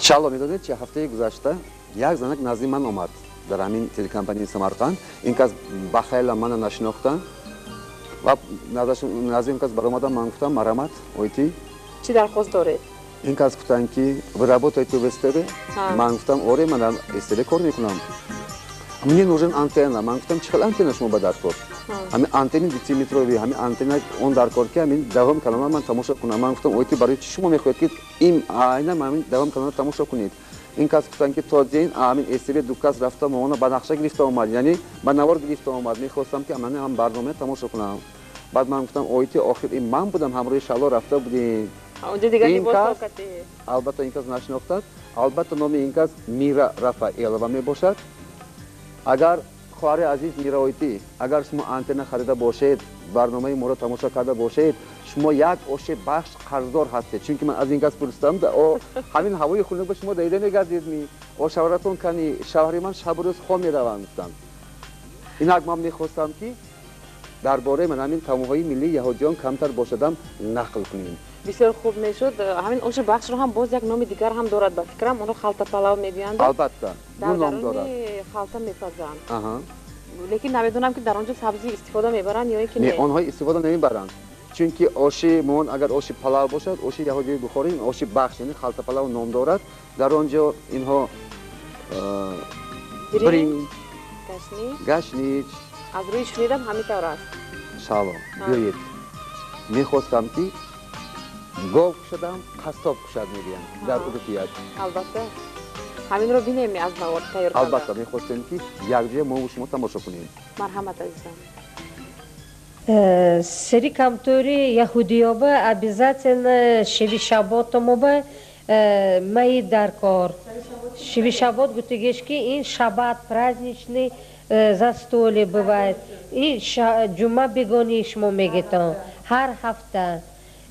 شالو میدونید چه هفته گذشته یک زنک نزدیک من اومد در همین تلکمپانی سمرقند. این کس بخیل من نشناختن و نزدیک کس برآمدم. من گفتم مرحمت اویتی چی درخواست دارید؟ این کس گفتن که ви работаете в СТБ. من گفتم آره من در СТБ کار میکنم. мне нужен антенна. من گفتم چه آنتنا شما به درکار؟ همین آنتن دیتیمتروی همین آنتنا اون درکار که همین دوام کلمه من تماشا کنم. من گفتم اویتی برای چی شما میخواهید که این آینه همین دوام کلمه تماشا کنید؟ این کس گفتن که تا دین همین СТБ دو کس رفته مامان با نقشه گرفته اومد، یعنی با نوار گرفته اومد. میخواستم که من هم برنامه تماشا کنم. بعد من گفتم اویتی آخر این من بودم همراه شالو رفته بودیم. اونجا دیگه لباس پاکتی. البته این کس نشناختند. البته نام این کس میرا رافائلова میباشد. اگر خواهر عزیز میرا اویتی اگر شما آنتنا خریده باشید برنامه ما را تماشا کرده باشید شما یک عاشق بخش قرضدار هستید، چون که من از این کس پرسیدم همین هوای خنک به شما دیده میگردید می او شوهرتون کنی شوهر من شب و روز خواب میروند گفتند. این من میخواستم که درباره من همین تماشای ملی یهودیان کمتر باشدم نقل کنیم. بسیار خوب میشد. همین عاشق بخش رو هم باز یک نام دیگر هم دارد. با فکرم اون رو خلطه پلاو میگویند. البته اون نام دارد. خلطه میپزند. لیکن نمیدونم که در آنجا سبزی استفاده میبرند یا اینکه نه آنها استفاده نمیبرند، چون که آشی مون اگر آشی پلاو باشد آشی یهودی بخوریم آشی بخش یعنی خلطه پلاو نام دارد. در آنجا اینها برنج گشنیج از روی شنیدم همینطور است. شالو بیایید میخواستم که گاو کشدم قصاب کشد میگویند در اروپیت. البته همین رو بینیم از مواد تیار کرده. البته میخواستیم که یک جای ما و شما تماشا کنیم. مرحمت عزیزم. سری کمتوری یهودیا به обязательно شبی شبات ما به مایی در کار. شبی شبات گفتگیش که این شبات праздничный застолье бывает. این جمعه بگونی شما میگیتان هر هفته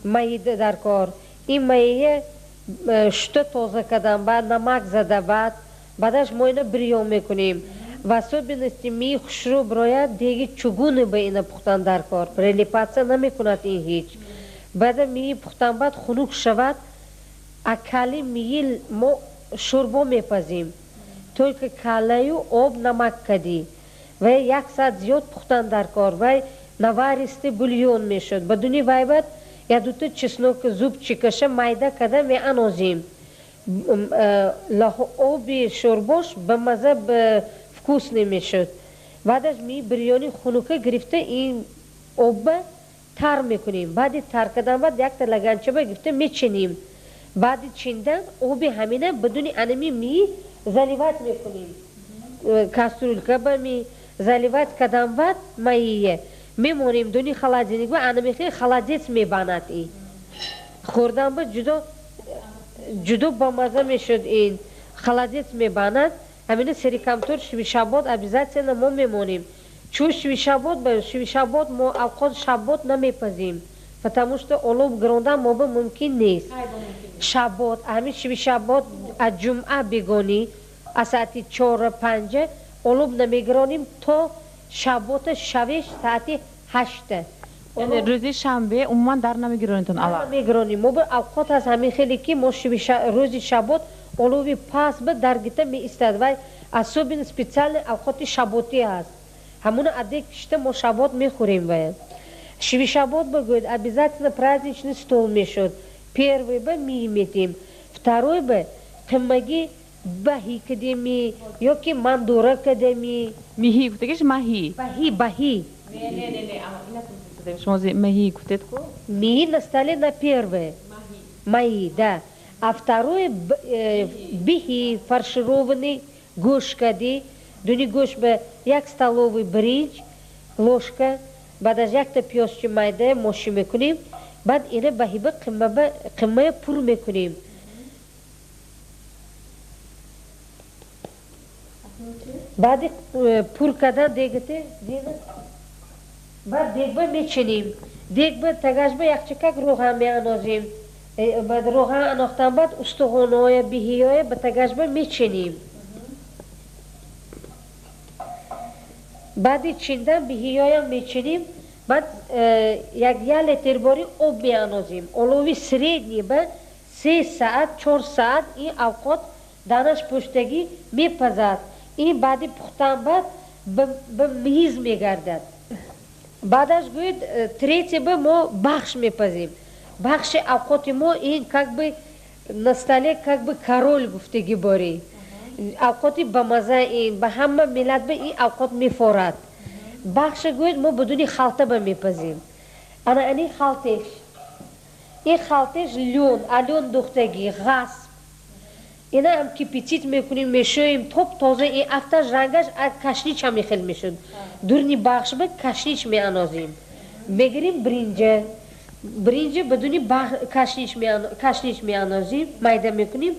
مایی در کار. این مایه شتا تازه کردن بعد نمک زده بعدش ما اینو بریام میکنیم و особенности می خوشرو براید دیگه چگونه به اینو پختن در کار پریلیپاتسا نمیکند این هیچ. بعد می پختن بعد خنک شود اکالی میل ما شوربا میپزیم توی که کالیو آب نمک کدی و یک ساعت زیاد پختن در کار و نواریستی بولیون میشد بدونی وای بعد یا دوتا چسنوک زوب چکشه مایده کده می انازیم آبی شورباش به مزه فکوس نمیشد. بعدش می بریانی خنوکه گرفته این آب تر میکنیم. بعد تر کردن بعد یک تا لگنچه گرفته میچینیم. بعد چیندن آبی همینه بدون انمی می زلیوات میکنیم. کسترول که با می زلیوات کردن بعد ماییه میمونیم دونی خلادینیک و انمیخی خلادیت میباند این خوردن با جدا با مزه میشد این خلادیت میباند. همینه سری کمتر شوی شبات обязательно ما میمونیم چون شوی شبات ما اوقات شبات نمیپزیم потому что олов گراندن ما به ممکن نیست. شبات همین شوی شبات از جمعه بگونی از ساعت 4-5 олов نمیگرانیم تا شبات شویش ساعت 8. یعنی روزی شنبه عموما در نمیگرانیتون علاق؟ نمیگرانیم ما به اوقات از همین خیلی که ما روزی شبات олови پاس به درگیته می استاد و особенно специально اوقات شباتی هست همون عده کشته ما شبات میخوریم باید. شوی شبات بگوید обязательно праздничный стол میشد. первый به میمیتیم второй به قمگی بهی کدیمی یا که مندوره کدیمی میهی گفتگیش ماهی بهی نه شما ماهی گفتید کو میهی настали на первое махи да. А второе бихи фаршированный гош кади дуни гош бе як столовый бринч ложка بعد یک تا پیاز چه مایده ماشی میکنیم بعد اینه بهیبه قمه پر میکنیم. بعد پر کردن دیگه بعد دیگه میچینیم دیگه تگاش به یک چکک روغن میانازیم بعد روغن اناختن بعد استخوان‌های بیهی‌های به تگاش به میچینیم. بعد چیندن بیهی‌های هم میچینیم بعد یک لیتر باری آب میانازیم олови سریدنی به 3 ساعت 4 ساعت این اوقات دانش پشتگی میپزد. این بعدی پختن بعد به میز میگردد. بعدش گوید تریتی به ما بخش میپزیم. بخش اوقات ما این как бы на столе как бы король گفتگی باری. اوقاتی به مزه این به همه ملت به این اوقات میفورد. بخش گوید ما بدون خلطه به میپزیم. انا این خلطش. این خلطش لون دختگی غصب. اینا هم که پیچیت میکنیم میشویم توپ تازه این افتش رنگش از کشنیچ هم میخیل میشد. دورنی بخش به کشنیچ میانازیم. میگیریم برنج بدونی کشنیچ میانازیم میده میکنیم.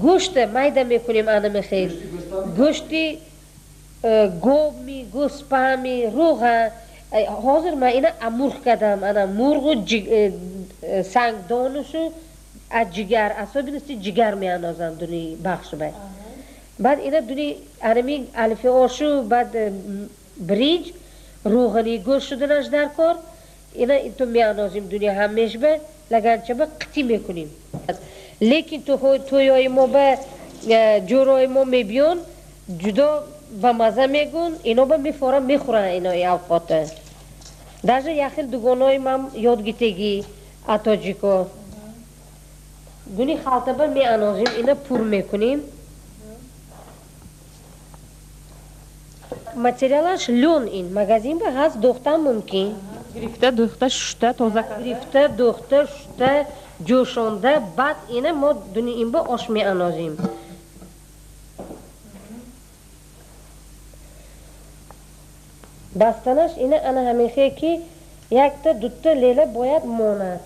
گوشت میده میکنیم آنها میخیل. گوشتی گومی، گوسپامی، روغن. حاضر من اینا مرغ کردم. انا مرغ سنگ دانشو از جگر اصابی نستی جگر میانازم دونی بخش باید. بعد اینا دونی انمی الفی آشو بعد برنج روغنی گوشت شدنش در کار اینا تو میانازیم دونی همیش به لگرچه به قطی میکنیم. لیکن تویای ما به جورای ما میبیون جدا و مزه میگون اینا به میخورن اینا اوقات. درجه یخیل دوگانای من یاد گیتگی اتاجیکو دونی خالطه به میانازیم اینا پر میکنیم. ماتریالش لون این مگزین به هست دوختن ممکن گرفته دوخته شده تازه گرفته دوخته شده جوشانده بعد اینه ما دونی این به آش میانازیم. بستنش اینه انا همیشه که یک تا دوتا لیله باید ماند.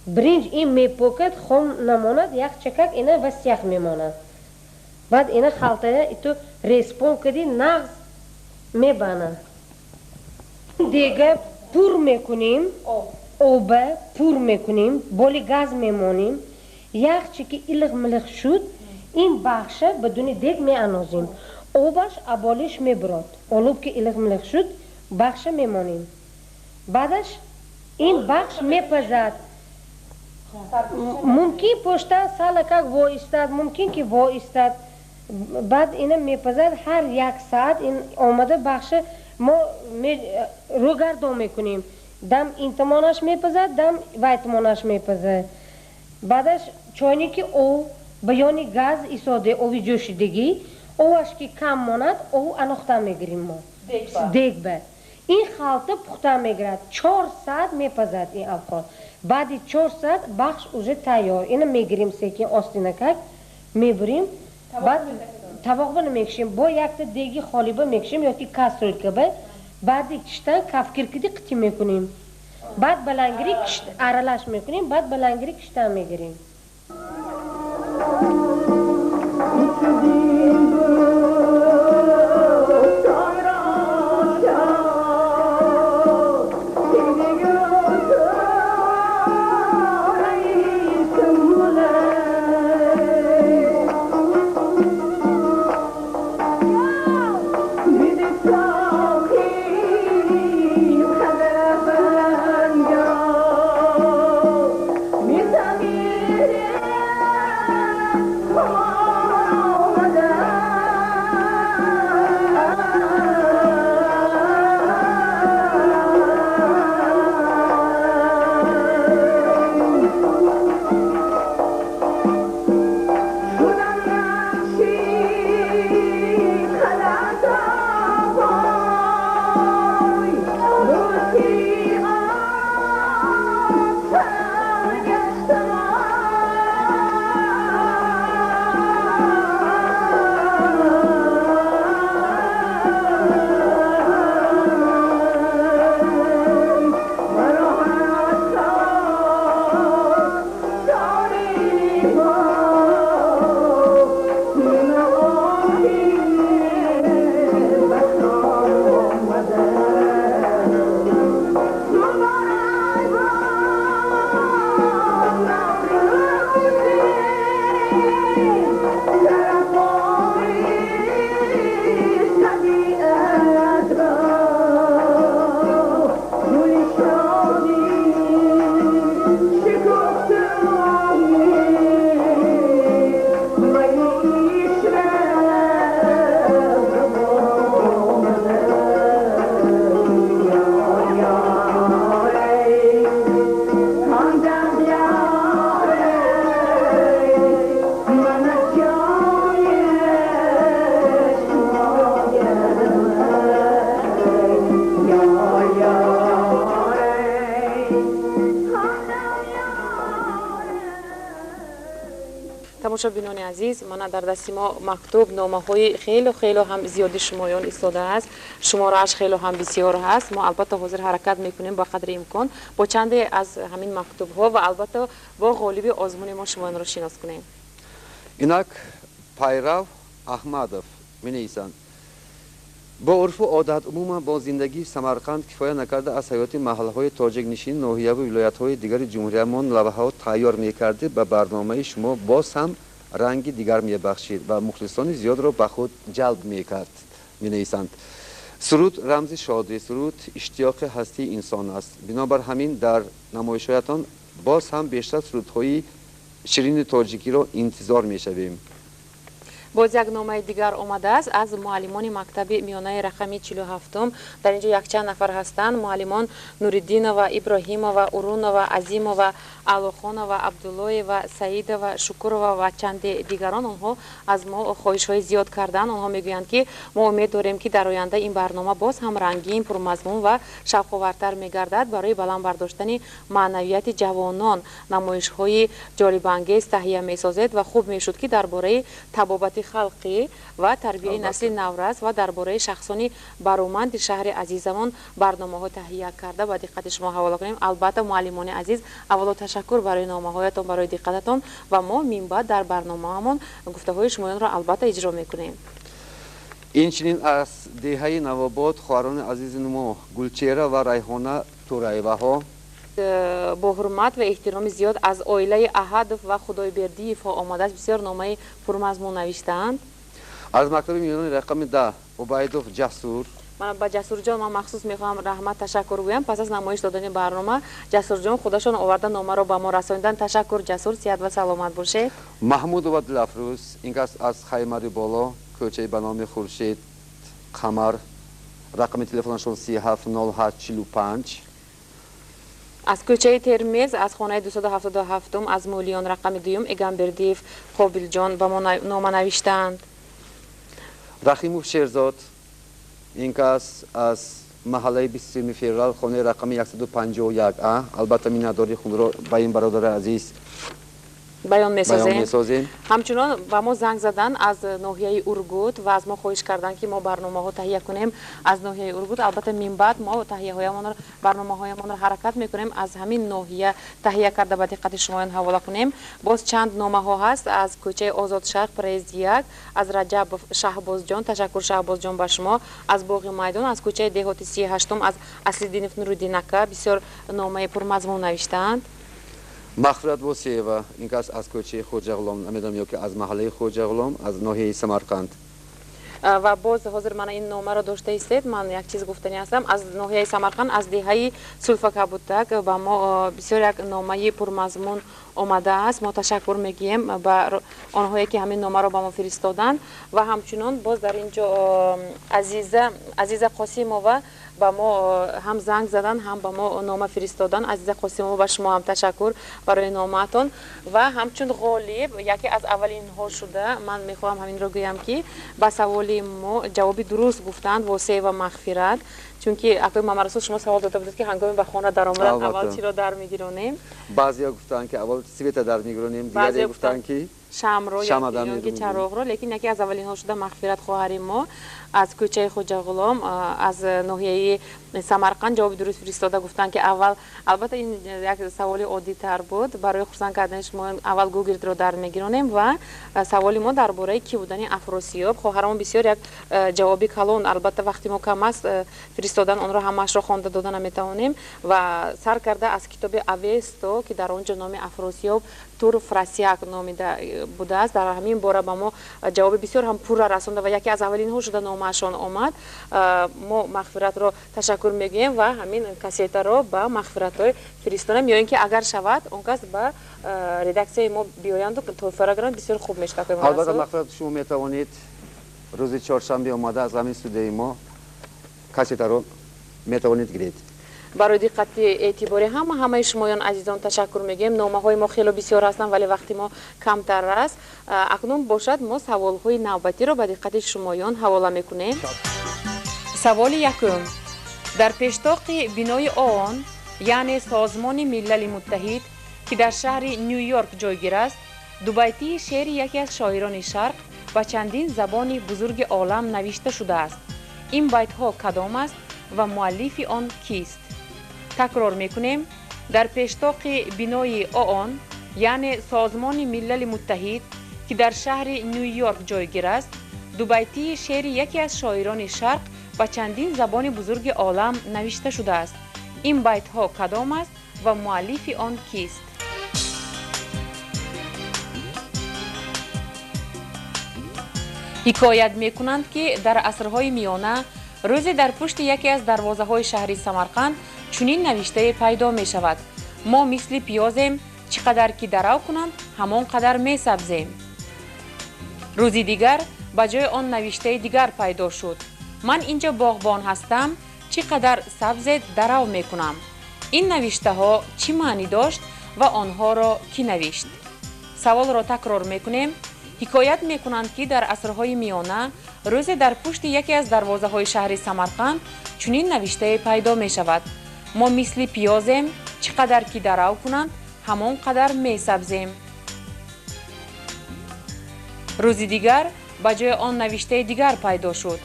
برنج این میپوکد خم نماند یک چکک اینه و سیخ میماند. بعد اینه خلطه ایتو ریسپون کدی نغز میباند. دیگه پر میکنیم اوبه پر میکنیم بالی گاز میمانیم. یک چکی ایلغ ملغ شد این بخشه بدون دیگ میانازیم. اوبش ابالیش میبرد. اولوب که ایلغ ملغ شد بخش میمانیم. بعدش این بخش میپزد. ممکن پشتا سالکک وا استاد ممکن که وا استاد. بعد اینه میپزد هر یک ساعت این آمده بخش ما روگردان میکنیم. دم این تمانش میپزد دم وای تمانش میپزد. بعدش چونی که او بیانی گاز ایستاده اوی جوشیدگی اوش که کم ماند او اناخته میگیریم ما دیگ به این خلطه پخته میگرد 4 ساعت میپزد این اوقات. بعدی 4 ساعت بخش اوزه تیار اینه میگیریم سیکی آستینکک میبریم. بعد طبق به نمیکشیم با یک تا دیگی خالی به میکشیم یا که کسرول که به بعدی کشتن کفکر کدی قطی میکنیم. بعد بلنگری ارلش میکنیم بعد بلنگری کشتن میگیریم. тамошобинони азиз, мана дар дасти мо мактуб номаҳои хело ҳам зиёди шумоён истодааст. Шуморааш хело ҳам бисёр ҳаст. Мо албатта ҳозир ҳаракат мекунем ба қадри имкон бо чанде аз ҳамин мактубҳо ва албатта бо ғолиби озмуни мо шумоёнро шинос кунем. Инак Пайрав Аҳмадов менависанд: бо урфу одат умуман бо зиндагии Самарқанд кифоя накарда аз ҳаёти маҳаллаҳои тоҷикнишин ноҳияву вилоятҳои дигари ҷумҳуриямон лавҳаҳо тайёр мекарди ба барномаи шумо боз ҳам ранги дигар мебахшид ва мухлисони зиёдро ба худ ҷалб мекард. Менависанд: суруд рамзи шодӣ, суруд иштиёқи ҳастии инсон аст. Бинобар ҳамин дар намоишҳоятон боз ҳам бештар сурудҳои ширини тоҷикиро интизор мешавем. боз як номаи дигар омадааст аз муаллимони мактаби миёнаи рақами 47. дар инҷо якчанд нафар ҳастанд. муаллимон Нуриддинова, Иброҳимова, Урунова, Азимова, Алохонова, Абдуллоева, Саидова, Шукурова ва чанде дигарон. онҳо аз мо хоҳишҳои зиёд карданд. онҳо мегӯянд ки мо умед дорем ки дар оянда ин барнома боз ҳам рангин, пурмазмун ва шавқовартар мегардад. барои баланд бардоштани маънавияти ҷавонон намоишҳои ҷолибангез таҳия месозед ва хуб мешуд ки дар бораи табобати халқӣ ва тарбияи насли наврас ва дар бораи шахсони бароманди шаҳри азизамон барномаҳо таҳия карда ба диққати шумо ҳавола кунем. албатта муаллимони азиз, аввало ташаккур барои номаҳоятон, барои диққататон ва мо минбаъд дар барномаҳамон гуфтаҳои шумоёнро албатта иҷро мекунем. инчунин аз деҳаи Навобод хоҳарони азизи мо Гулчера ва Райҳона Тураеваҳо бо ҳурмат ва эҳтироми зиёд аз оилаи Аҳадов ва Худойбердиевҳо омадааст. бисёр номаи пурмазмун навиштаанд. аз мактаби миёнаи рақами 10 Убайдов Ҷасур. ба Ҷасурҷон ман махсус мехоҳам раҳмат ташаккур гӯям. пас аз намоиш додани барнома Ҷасурҷон худашон оварда номаро ба мо расонидан. ташаккур Ҷасур, сиҳат ва саломат бошед. Маҳмудова Дилафрӯз, ин кас аз Хаймари боло, кӯчаи ба номи Хуршед Қамар, рақами телефонашон 370845. аз кӯчаи Термез, аз хонаи 277 аз Мулиён рақами 2 Эгамбердиев Қобилҷон ба мо нома навиштаанд. Рахимов Шерзод, ин кас аз маҳаллаи 23 феврал, хонаи рақами 151А. албатта миннатдори худро ба ин бародари азиз баён месозем. месозем. ҳамчунон ба мо занг задан аз ноҳияи Ургут ва аз мо хоҳиш кардан ки мо барномаҳо таҳия кунем аз ноҳияи Ургут. албатта минбаъд мо барномаҳоямонро ҳаракат мекунем аз ҳамин ноҳия таҳия карда ба диққати шумоён ҳавола кунем. боз чанд номаҳо ҳаст аз кӯчаи Озодшарқ Проезд 1 аз Раҷабов Шаҳбозҷон, ташаккур Шаҳбозҷон ба шумо. аз Боғи Майдон, аз кӯчаи Деҳоти 38 аз Аслиддинов Нуруддин ака бисёр номаи пурмазмун навиштаанд. Мағфират Восиева, ин кас аз кӯчаи Хоҷағулом, намедонам ёки аз маҳаллаи Хоҷағулом, аз ноҳияи Самарқанд. ва боз ҳозир мана ин номаро дошта истед. ман як чиз гуфтанӣ ҳастам аз ноҳияи Самарқанд, аз деҳаи Сулфакабутак ба мо бисёр як номаи пурмазмун омадааст. мо ташаккур мегӯем ба онҳое ки ҳамин номаро ба мо фиристоданд. ва ҳамчунон боз дар ин ҷо Азиза Қосимова ба мо ҳам занг задан, ҳам ба мо нома фиристодан. Азиза Қосимова, ба шумо ҳам ташаккур барои номаатон. ва ҳамчун ғолиб, яке аз аввалинҳо шуда, ман мехоҳам ҳаминро гӯям ки ба саволи мо ҷавоби дуруст гуфтанд. Восея ва Мағфират. чунки акои Мамарасул шумо савол дода будед ки ҳангоми ба хона даромадан аввал чиро дар мегиронем. баъзеҳо гуфтанд ки аввал света дар мегиронем, дигаре гуфтанд ки шамро ё чароғро. лекин яке аз аввалинҳо шуда Мағфират хоҳари мо аз кӯчаи Хоҷағулом, аз ноҳияи Самарқанд ҷавоби дуруст фиристода. гуфтанд ки аввал, албатта ин як саволи оддитар буд, барои хурсанд кардани шумо аввал гугирдро дар мегиронем. ва саволи мо дар бораи ки будани Афросиёб, хоҳарамон бисёр як ҷавоби калон, албатта вақти мо кам аст фиристодан онро ҳамаашро хонда дода наметавонем. ва сар карда аз китоби Авесто ки дар он ҷо номи Афросиёб Тур Фрасиак номида будааст, дар ҳамин бора ба мо ҷавоби бисёр ҳам пурра расонда ва яке аз аввалинҳо шуда номаашон омад. мо Мағфиратро ташаккур мегӯем ва ҳамин кассетаро ба Мағфиратҳо фиристонем, ё ин ки агар шавад он кас ба редаксияи мо биёянду тоҳифара гиранд, бисёр хуб мешавад. албатта Мағфират, шумо метавонед рӯзи чоршанбе омада аз ҳамин студияи мо кассетаро метавонед гиред. барои диққати эътибори ҳамаи шумоён азизон ташаккур мегӯем. номаҳои мо хело бисёр ҳастанд, вале вақти мо камтар аст. акнун бошад мо саволҳои навбатиро ба диққати шумоён ҳавола мекунем. саволи якум: дар пештоқи бинои ООН, яъне Созмони Миллали Муттаҳид, ки дар шаҳри Нью Йорк ҷойгир аст, дубайти шеъри яке аз шоирони шарқ ба чандин забони бузурги олам навишта шудааст. ин байтҳо кадом аст ва муаллифи он кист? такрор мекунем. дар пештоқи бинои оон, яъне созмони милали муттаҳид ки дар шаҳри ню-йорк ҷойгир аст, дубайтии шеъри яке аз шоирони шарқ ба чандин забони бузурги олам навишта шудааст. ин байтҳо кадом аст ва муаллифи он кист? ҳикоят мекунанд ки дар асрҳои миёна рӯзе дар пушти яке аз дарвозаҳои шаҳри Самарқанд чунин навиштае пайдо мешавад: мо мисли пиёзем, чӣ қадар ки дарав кунанд, ҳамон қадар месабзем. рӯзи дигар ба ҷои он навиштаи дигар пайдо шуд: ман инҷо боғбон ҳастам, чӣ қадар сабзет дарав мекунам. ин навиштаҳо чӣ маънӣ дошт ва онҳоро кӣ навишт? саволро такрор мекунем. ҳикоят мекунанд ки дар асрҳои миёна рӯзе дар пушти яке аз дарвозаҳои шаҳри Самарқанд чунин навиштае пайдо мешавад: мо мисли пиёзем, чӣ қадар ки дарав кунанд, ҳамон қадар месабзем. рӯзи дигар ба ҷои он навиштаи дигар пайдо шуд: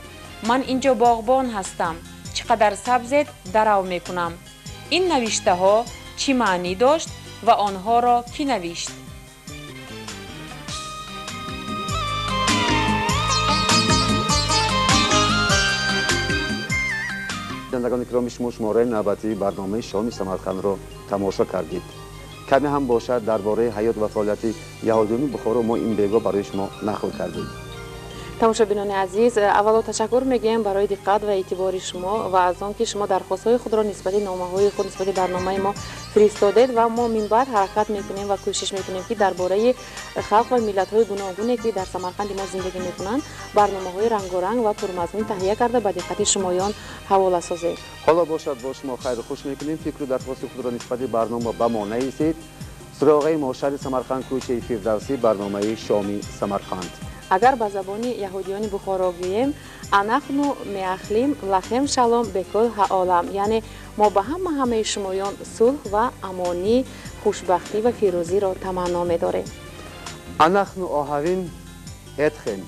ман инҷо боғбон ҳастам, чӣ қадар сабзет дарав мекунам. ин навиштаҳо чӣ маънӣ дошт ва онҳоро кӣ навишт? شنوندگان گرامی، شما شماره نوبتی برنامه شامی سمرقندро тамошо кардид. کمی هم باشد درباره حیات و فعالیت یهودیان بخارا ما این بیگا برای شما نقل کردیم. тамошобинони азиз, аввало ташаккур мегӯем барои диққат ва эътибори шумо ва аз он ки шумо дархостҳои худро нисбати номаҳои худ нисбати барномаи мо фиристодед ва мо минбаъд ҳаракат мекунем ва кӯшиш мекунем ки дар бораи халқ ва миллатҳои гуногуне ки дар Самарқанди мо зиндагӣ мекунанд барномаҳои рангоранг ва пурмазмун таҳия карда ба диққати шумоён ҳавола созем. حالا باشد با شما خیر خوش میکنیم. فکر و درخواست خود را نسبت برنامه به ما نویسید. سراغ ما شهر سمرقند، کوچه فردوسی، برنامه شامی سمرقند. агар ба забони яҳудиёни бухоро гӯем: анахну меахлим лахем шалом бекул ҳаолам, яъне мо ба ҳамаи шумоён сулҳ ва амонӣ, хушбахтӣ ва фирӯзиро таманно медорем. анахну оҳавин этхем.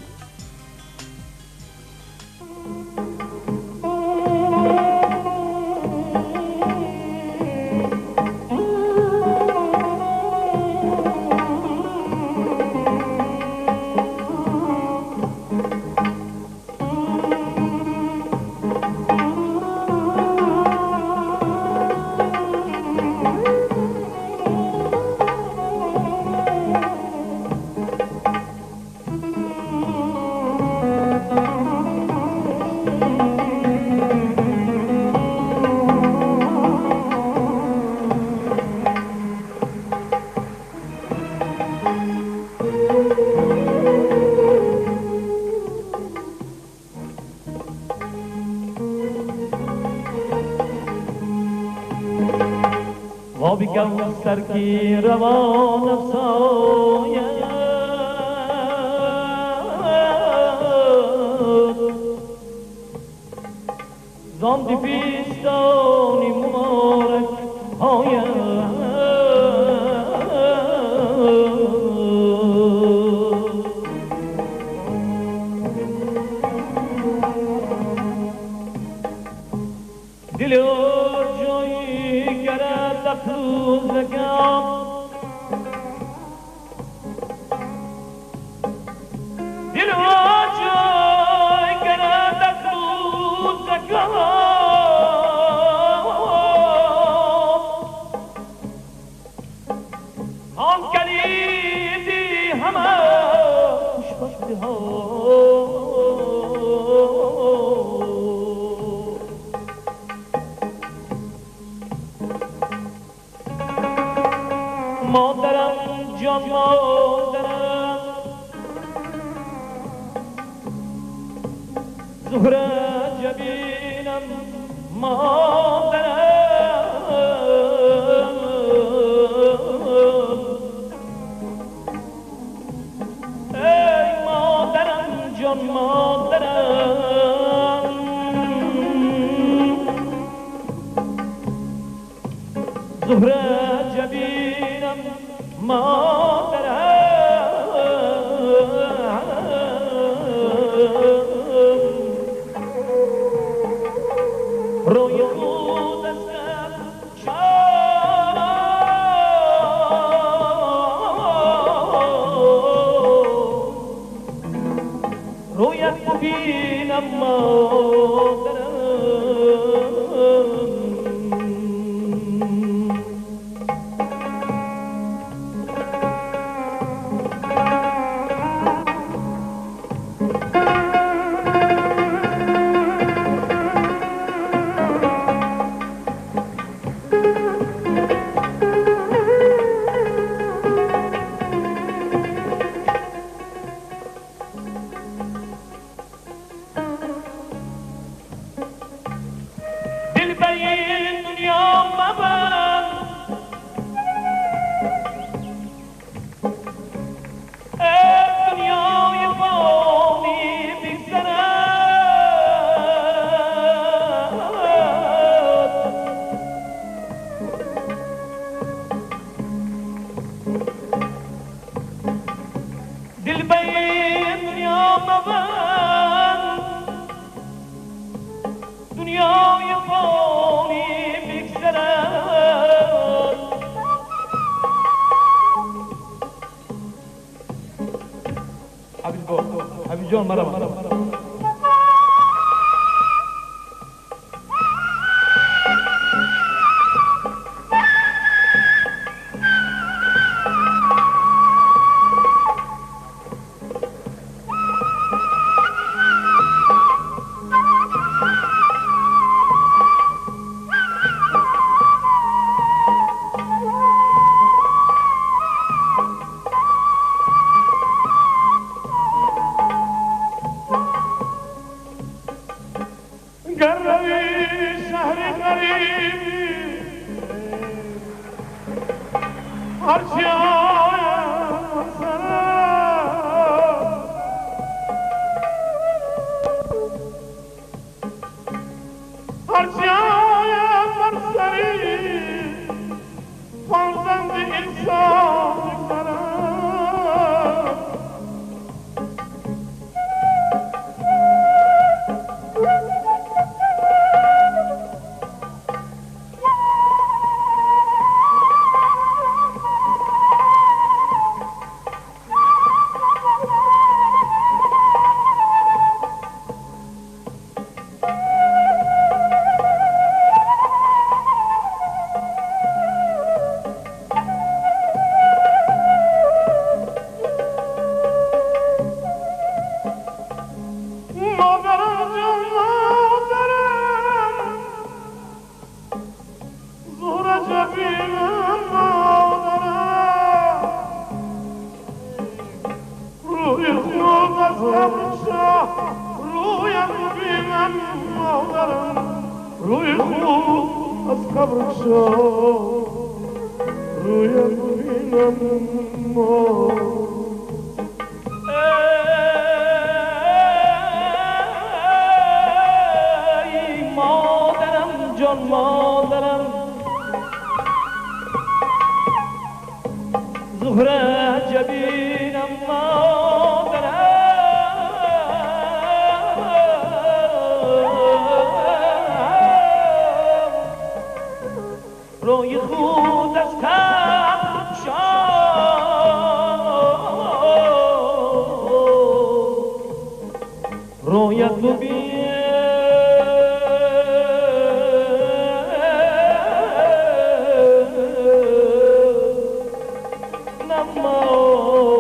آبی کوثر کی روان افزاید زان دیپیستانی مبارک آید دل جایی گرد افروزگم دل جایی گرد افروزگم آن کلیدی همه خوشبختی ها مادرم جان مادرم زهره جبینم مادرم ای مادرم جان مادرم زهره جبینم مادرم دل به دنیا مبند دنیای فانی بگذرد حبیب جان مرا نما